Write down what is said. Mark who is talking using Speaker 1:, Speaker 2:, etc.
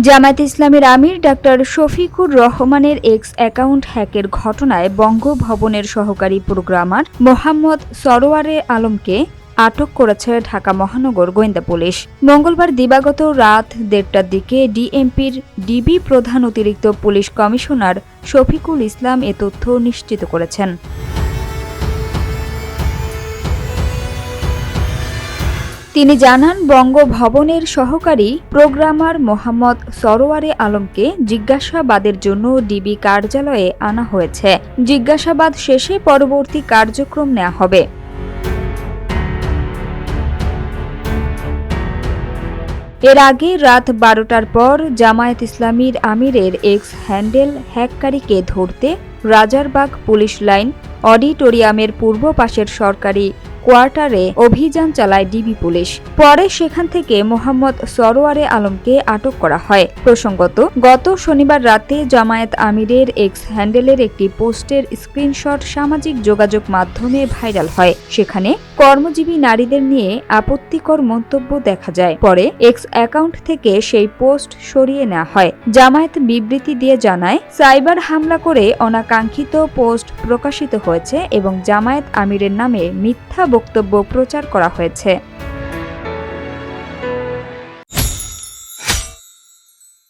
Speaker 1: জামায়াতে ইসলামীর আমির ডাক্তার শফিকুর রহমানের x account হ্যাকের ঘটনায় বঙ্গভবনের সহকারী প্রোগ্রামার মোহাম্মদ সরোয়ারে আলমকে আটক করেছে ঢাকা মহানগর গোয়েন্দা পুলিশ। মঙ্গলবার দিবাগত রাত ১:৩০টার দিকে ডিএমপির ডিবি প্রধান অতিরিক্ত পুলিশ কমিশনার শফিকুল ইসলাম এ তথ্য নিশ্চিত করেছেন। তিনি জানান, বঙ্গভবনের সহকারী প্রোগ্রামার মোহাম্মদ সরোয়ারে আলমকে জিজ্ঞাসাবাদের জন্য ডিবি কার্যালয়ে আনা হয়েছে। জিজ্ঞাসাবাদ শেষে পরবর্তী কার্যক্রম নেওয়া হবে। এর আগে রাত ১২টার পর জামায়াত ইসলামীর আমিরের এক্স হ্যান্ডেল হ্যাককারীকে ধরতে রাজারবাগ পুলিশ লাইন অডিটোরিয়ামের পূর্ব পাশের সরকারি কোয়ার্টারে অভিযান চালায় ডিবি পুলিশ। পরে সেখান থেকে মোহাম্মদ সরোয়ারে আলমকে আটক করা হয়। প্রসঙ্গত, গত শনিবার রাতে জামায়াত আমিরের এক্স হ্যান্ডেলের একটি পোস্টের স্ক্রিনশট সামাজিক যোগাযোগ মাধ্যমে ভাইরাল হয়। সেখানে কর্মজীবী নারীদের নিয়ে আপত্তিকর মন্তব্য দেখা যায়। পরে এক্স অ্যাকাউন্ট থেকে সেই পোস্ট সরিয়ে নেওয়া হয়। জামায়াত বিবৃতি দিয়ে জানায়, সাইবার হামলা করে অনাকাঙ্ক্ষিত পোস্ট প্রকাশিত হয়েছে এবং জামায়াত আমিরের নামে মিথ্যা বক্তব্য প্রচার করা হয়েছে।